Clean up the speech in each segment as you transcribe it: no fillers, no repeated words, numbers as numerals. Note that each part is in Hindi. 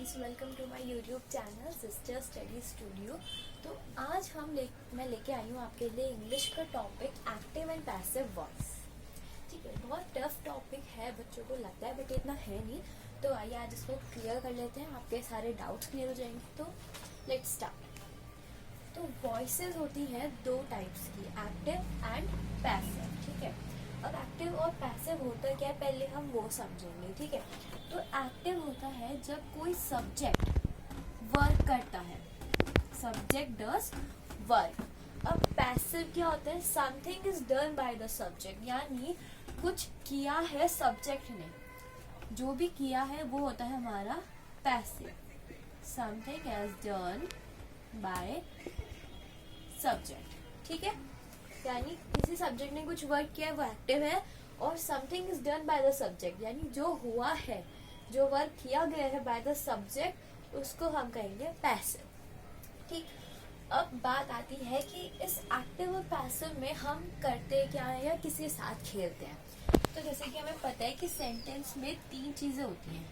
Guys, welcome to my YouTube channel sister study studio. तो आज मैं लेके आई हूँ आपके लिए इंग्लिश का topic active and passive voice. ठीक है, बहुत टफ टॉपिक है, बच्चों को लगता है बट इतना है नहीं। तो आइए आज इसको क्लियर कर लेते हैं, आपके सारे डाउट्स क्लियर हो जाएंगे। तो लेट्स स्टार्ट। तो वॉइसेस होती हैं दो टाइप्स की, एक्टिव एंड पैसिव। ठीक है, अब एक्टिव और पैसिव होता क्या है पहले हम वो समझेंगे। ठीक है, तो एक्टिव होता है जब कोई सब्जेक्ट वर्क करता है, सब्जेक्ट डज वर्क। अब पैसिव क्या होता है, something is done by the subject, यानी कुछ किया है सब्जेक्ट ने, जो भी किया है वो होता है हमारा passive. Something is done by subject. ठीक है, यानी किसी सब्जेक्ट ने कुछ वर्क किया है वो एक्टिव है, और something is done by the subject यानी जो हुआ है, जो वर्क किया गया है बाय द सब्जेक्ट, उसको हम कहेंगे पैसिव। ठीक, अब बात आती है कि इस एक्टिव और पैसिव में हम करते क्या है या किसी के साथ खेलते हैं। तो जैसे कि हमें पता है कि सेंटेंस में तीन चीजें होती हैं,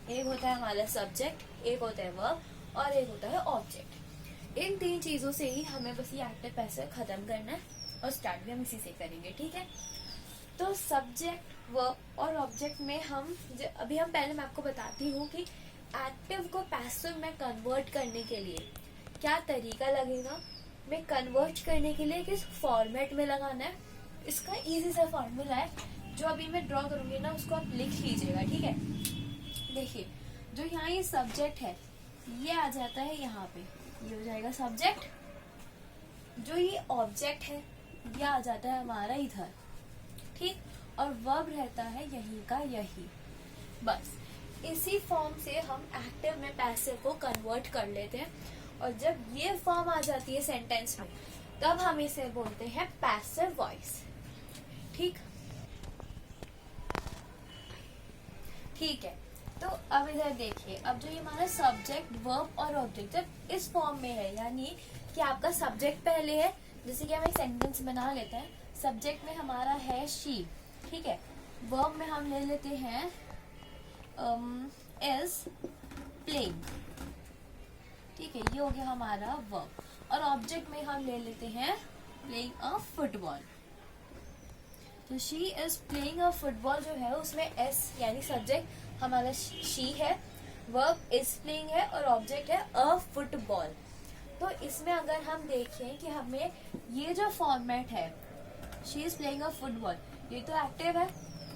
एक होता है हमारा सब्जेक्ट, एक होता है वर्ब और एक होता है ऑब्जेक्ट। इन तीन चीजों से ही हमें बस ये एक्टिव पैसिव खत्म करना है, और स्टार्ट भी हम इसी से करेंगे। ठीक है, तो सब्जेक्ट वर्ब और ऑब्जेक्ट में अभी हम पहले मैं आपको बताती हूँ कि एक्टिव को पैसिव में कन्वर्ट करने के लिए क्या तरीका लगेगा, मैं कन्वर्ट करने के लिए किस फॉर्मेट में लगाना है। इसका इजी सा फॉर्मूला है, जो अभी मैं ड्रॉ करूंगी ना उसको आप लिख लीजिएगा। ठीक है, देखिए जो यहाँ ये सब्जेक्ट है ये आ जाता है यहाँ पे, ये हो जाएगा सब्जेक्ट। जो ये ऑब्जेक्ट है ये आ जाता है हमारा इधर। ठीक, और वर्ब रहता है यही का यही। बस इसी फॉर्म से हम एक्टिव में पैसिव को कन्वर्ट कर लेते हैं, और जब ये फॉर्म आ जाती है सेंटेंस में तब हम इसे बोलते हैं पैसिव वॉइस। ठीक ठीक है, तो अब इधर देखिए, अब जो ये हमारा सब्जेक्ट वर्ब और ऑब्जेक्ट जब इस फॉर्म में है, यानी कि आपका सब्जेक्ट पहले है, जैसे कि हम एक सेंटेंस बना लेते हैं, सब्जेक्ट में हमारा है शी। ठीक है, वर्ब में हम ले लेते हैं इज प्लेइंग। ठीक है, ये हो गया हमारा वर्ब, और ऑब्जेक्ट में हम ले लेते हैं प्लेइंग अ फुटबॉल। तो she is playing a football जो है उसमें एस यानी सब्जेक्ट हमारा शी है, वर्ब इज प्लेइंग है, और ऑब्जेक्ट है अ फुटबॉल। तो इसमें अगर हम देखें कि हमें ये जो फॉर्मेट है she is playing a football, ये तो एक्टिव है।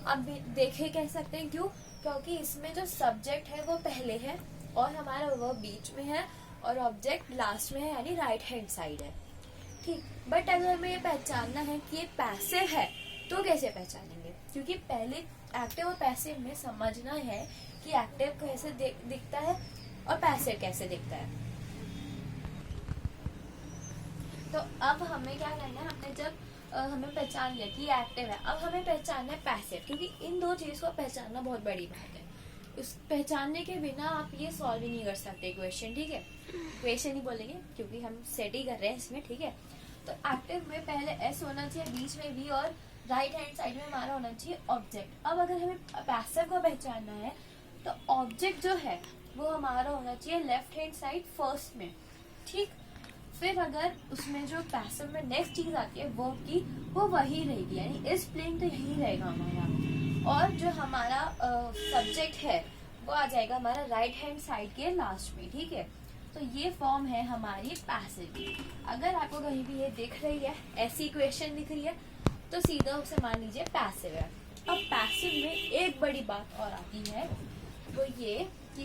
अब देखे कह सकते हैं, क्यों? क्योंकि इसमें जो सब्जेक्ट है वो पहले है, और हमारा वर्ब बीच में है, और ऑब्जेक्ट लास्ट में है यानी राइट हैंड साइड है। ठीक, बट अगर हमें ये पहचानना है कि ये पैसिव है तो कैसे पहचानेंगे, क्योंकि पहले एक्टिव और पैसिव में समझना है कि एक्टिव कैसे दिखता है और पैसिव कैसे दिखता है। तो अब हमें क्या करना है, हमने जब हमें पहचान लिया कि एक्टिव है, अब हमें पहचानना है पैसिव, क्योंकि इन दो चीज को पहचानना बहुत बड़ी बात है। उस पहचानने के बिना आप ये सॉल्व ही नहीं कर सकते क्वेश्चन। ठीक है, क्वेश्चन ही बोलेंगे क्योंकि हम सेट ही कर रहे हैं इसमें। ठीक है, तो एक्टिव में पहले एस होना चाहिए, बीच में वी, और राइट हैंड साइड में हमारा होना चाहिए ऑब्जेक्ट। अब अगर हमें पैसिव को पहचानना है तो ऑब्जेक्ट जो है वो हमारा होना चाहिए लेफ्ट हैंड साइड फर्स्ट में। ठीक, फिर अगर उसमें जो पैसिव में नेक्स्ट चीज आती है वर्ब की, वो वही रहेगी, यानी इज प्लेइंग तो यही रहेगा हमारा, और जो हमारा सब्जेक्ट है वो आ जाएगा हमारा राइट हैंड साइड के लास्ट में। ठीक है, तो ये फॉर्म है हमारी पैसिव की। अगर आपको कहीं भी ये दिख रही है, ऐसी इक्वेशन दिख रही है, तो सीधा उसे मान लीजिए पैसिव है। अब पैसिव में एक बड़ी बात और आती है, वो ये कि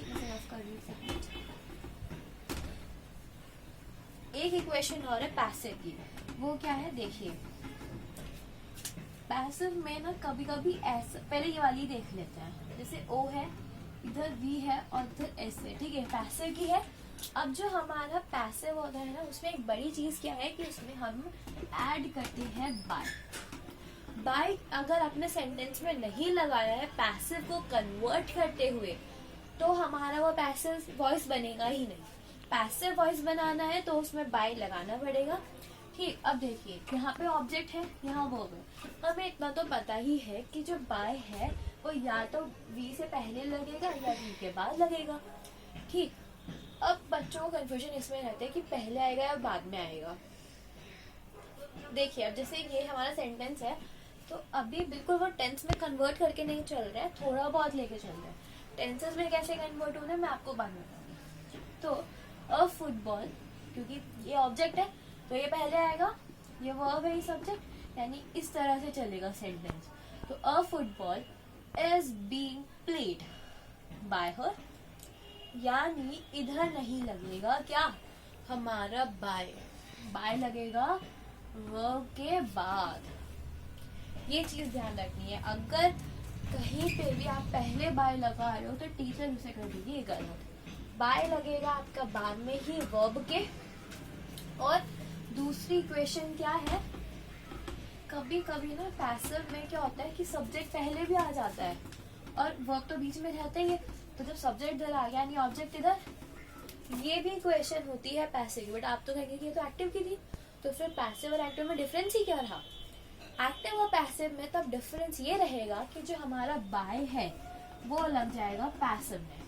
एक इक्वेशन और है पैसिव की, वो क्या है देखिए। पैसिव में ना कभी कभी ऐसा, पहले ये वाली देख लेते हैं, जैसे ओ है, इधर वी है और इधर एस है। ठीक है, पैसिव की है। अब जो हमारा पैसिव होता है ना, उसमें एक बड़ी चीज क्या है कि उसमें हम ऐड करते हैं बाय। बाय अगर आपने सेंटेंस में नहीं लगाया है पैसिव को कन्वर्ट करते हुए, तो हमारा वो पैसिव वॉइस बनेगा ही नहीं। पैसिव वॉइस बनाना है तो उसमें बाय लगाना पड़ेगा। ठीक, अब देखिए यहाँ पे ऑब्जेक्ट है, यहाँ वर्ब है। हमें इतना तो पता ही है कि जो बाय है वो या तो वी से पहले लगेगा या वी के बाद लगेगा। ठीक। अब बच्चों को कंफ्यूजन इसमें रहता है कि पहले आएगा या बाद में आएगा। देखिए अब जैसे ये हमारा सेंटेंस है, तो अभी बिल्कुल वो टेंस में कन्वर्ट करके नहीं चल रहा है, थोड़ा बहुत लेके चल रहा है। टेंसेस में कैसे कन्वर्ट होना है मैं आपको बाद में बताऊंगी। तो अ फुटबॉल, क्योंकि ये ऑब्जेक्ट है तो ये पहले आएगा, ये वर्ब है, ये सब्जेक्ट, यानी इस तरह से चलेगा सेंटेंस। तो अ football is being played by हर, यानी इधर नहीं लगेगा क्या हमारा बाय, बाय लगेगा वर्ब के बाद। ये चीज ध्यान रखनी है, अगर कहीं पे भी आप पहले बाय लगा रहे हो तो टीचर उसे कर दीजिए ये गलत। बाय लगेगा आपका बाद में ही वर्ब के। और दूसरी इक्वेशन क्या है, कभी कभी ना पैसिव में क्या होता है कि सब्जेक्ट पहले भी आ जाता है और वर्ब तो बीच में रहता ही है, तो जब सब्जेक्ट इधर आ गया यानी ऑब्जेक्ट इधर, ये भी इक्वेशन होती है पैसिव की। बट आप तो कहेंगे कि ये तो एक्टिव की थी, तो फिर पैसिव और एक्टिव में डिफरेंस ही क्या रहा। एक्टिव और पैसिव में तब डिफरेंस ये रहेगा कि जो हमारा बाय है वो लग जाएगा पैसिव में,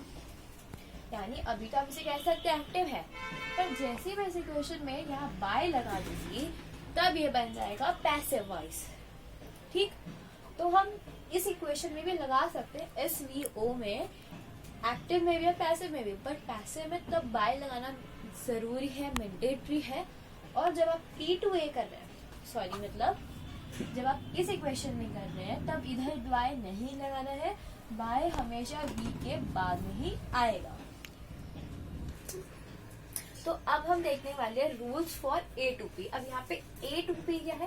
यानी अभी तो आप इसे कह सकते हैं एक्टिव है, पर जैसे मैं इस इक्वेशन में यहाँ बाय लगा दूंगी तब ये बन जाएगा पैसिव वॉइस। ठीक, तो हम इस इक्वेशन में भी लगा सकते हैं SVO में, एक्टिव में भी और पैसिव में भी, बट पैसिव में तब बाय लगाना जरूरी है, मैंडेटरी है। और जब आप P2A कर रहे हैं, सॉरी मतलब जब आप इस इक्वेशन में कर रहे हैं तब इधर बाय नहीं लगाना है, बाय हमेशा V के बाद में ही आएगा। तो अब हम देखने वाले हैं rules for A to P। अब यहाँ पे A to P क्या है,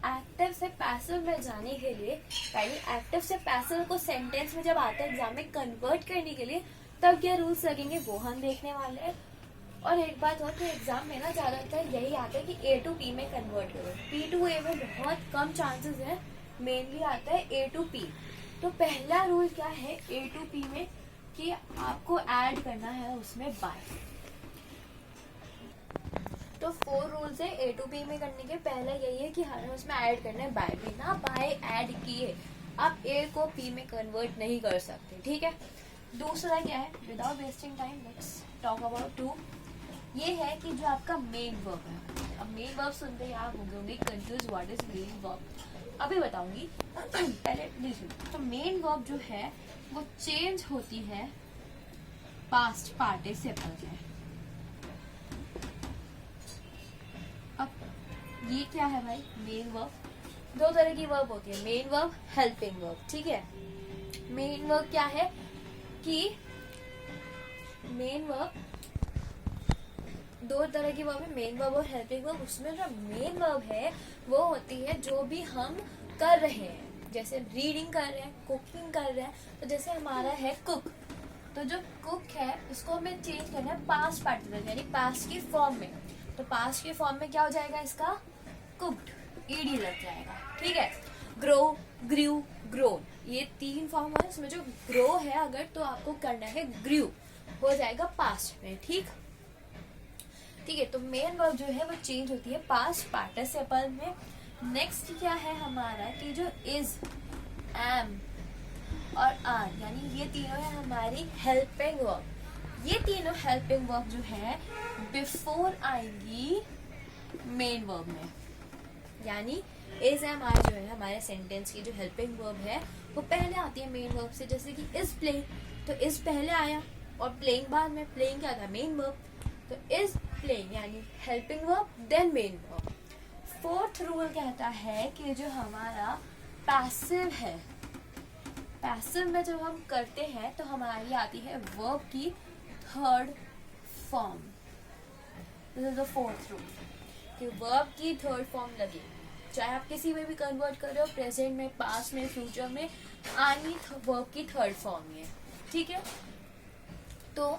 एक्टिव से पैसिव में जाने के लिए, यानी एक्टिव से पैसिव को सेंटेंस में जब आता है एग्जाम में कन्वर्ट करने के लिए, तब क्या रूल्स लगेंगे वो हम देखने वाले हैं। और एक बात और कि एग्जाम में ना ज्यादातर यही आता है कि A to P में कन्वर्ट करो, P to A में बहुत कम चांसेस है, मेनली आता है A to P। तो पहला रूल क्या है A to P में कि आपको ऐड करना है उसमें बाय। तो 4 रूल्स है A to P में करने के। पहला यही है कि हमें उसमें ऐड करना है बाय, बिना बाय ऐड किए आप A को P में कन्वर्ट नहीं कर सकते, ठीक है। दूसरा क्या है, without wasting time let's talk about 2। ये है कि जो आपका मेन वर्ब है, अब मेन वर्ब सुनते ही आप होंगे confuse, what is main verb, अभी बताऊंगी पहले लीजिए। तो मेन वर्ब जो है वो चेंज होती है पास्ट पार्टिसिपल में। अब ये क्या है भाई, मेन वर्ब, दो तरह की वर्ब होती है, मेन वर्ब, हेल्पिंग वर्ब, ठीक है। मेन वर्ब क्या है कि मेन वर्ब दो तरह की वर्ब है, मेन वर्ब और हेल्पिंग वर्ब। उसमें जो मेन वर्ब है वो होती है जो भी हम कर रहे हैं, जैसे रीडिंग कर रहे हैं, कुकिंग कर रहे हैं। तो जैसे हमारा है कुक, तो जो कुक है उसको हमें चेंज करना है पास्ट पार्टिसिपल यानी पास्ट की फॉर्म में। तो पास्ट की फॉर्म में क्या हो जाएगा इसका, कुक्ड, ईडी लग जाएगा, ठीक है। ग्रो, ग्रू, ग्रोन, ये 3 फॉर्म है। इसमें जो ग्रो है अगर तो आपको करना है ग्रू, हो जाएगा पास्ट में, ठीक है। तो मेन वर्ब जो है वो चेंज होती है पास्ट पार्टिसिपल में। नेक्स्ट क्या है हमारा कि जो इज, एम और आर, यानी ये तीनों है हमारी हेल्पिंग वर्ब। ये तीनों हेल्पिंग वर्ब जो है बिफोर आएंगी मेन वर्ब में, यानी इज, एम, आर जो है हमारे सेंटेंस की जो हेल्पिंग वर्ब है वो पहले आती है मेन वर्ब से। जैसे कि इज प्लेइंग, तो इज पहले आया और प्लेइंग बाद में, प्लेइंग क्या था, मेन वर्ब। तो इज प्लेइंग यानी helping verb then main verb. 4th rule कहता है कि जो हमारा पैसिव है, पैसिव में जब हम करते हैं तो हमारी आती है वर्ब की 3rd form. This is the 4th rule कि वर्ब की 3rd फॉर्म लगेगी, चाहे आप किसी में भी कन्वर्ट कर रहे हो, प्रेजेंट में, पास्ट में, फ्यूचर में, आनी वर्ब की 3rd फॉर्म है, ठीक है। तो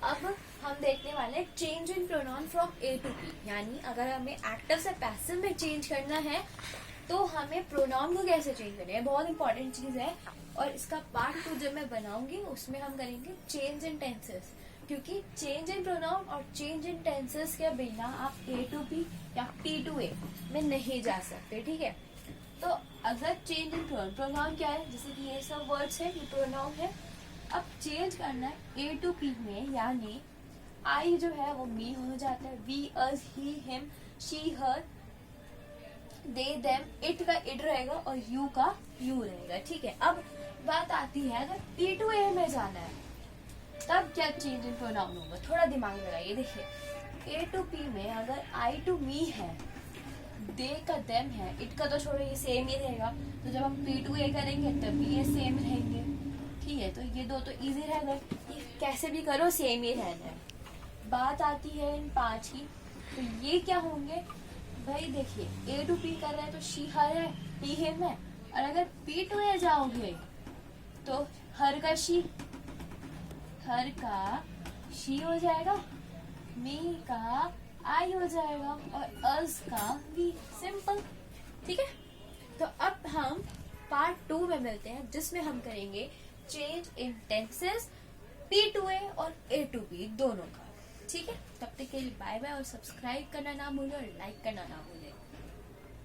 अब हम देखने वाले हैं change in pronoun from A to P, यानी अगर हमें एक्टिव से पैसिव में चेंज करना है तो हमें प्रोनाउन को कैसे चेंज करना है, बहुत इंपॉर्टेंट चीज है। और इसका पार्ट 2 जब मैं बनाऊंगी उसमें हम करेंगे चेंज इन टेंसेस, क्योंकि चेंज इन प्रोनाउन और चेंज इन टेंसेस के बिना आप A to P या P to A में नहीं जा सकते, ठीक है। तो अगर चेंज इन प्रोनाउन क्या है, जैसे कि ये सब वर्ड्स है, ये प्रोनाउन है, अब चेंज करना है ए टू पी में, यानी आई जो है वो मी हो जाता है, we us he him she her, they them, it का इट रहेगा और यू का यू रहेगा। ठीक है, अब बात आती है अगर पी टू ए में जाना है तब क्या चेंज इन प्रोनाउन होगा, थोड़ा दिमाग लगाइए। देखिए ए टू पी में अगर आई टू मी है, दे का देम है, इट का तो छोड़ो ये सेम ही रहेगा, तो जब हम पी टू ए करेंगे तब भी ये सेम रहेंगे। ठीक है, तो ये दो तो इजी रह गए, ये कैसे भी करो सेम ही रहना है। बात आती है इन 5 की, तो ये क्या होंगे भाई, देखिए ए टू पी कर रहे हैं तो शी हर है, ही हिम है, और अगर पी टू ए जाओगे तो हर का शी हो जाएगा, मी का आई हो जाएगा और अस का वी, सिंपल। ठीक है, तो अब हम पार्ट 2 में मिलते हैं जिसमें हम करेंगे change in tenses P to A और ए टू बी दोनों का। ठीक है, तब तक के लिए बाय बाय, और सब्सक्राइब करना ना भूलें और लाइक करना ना भूलें।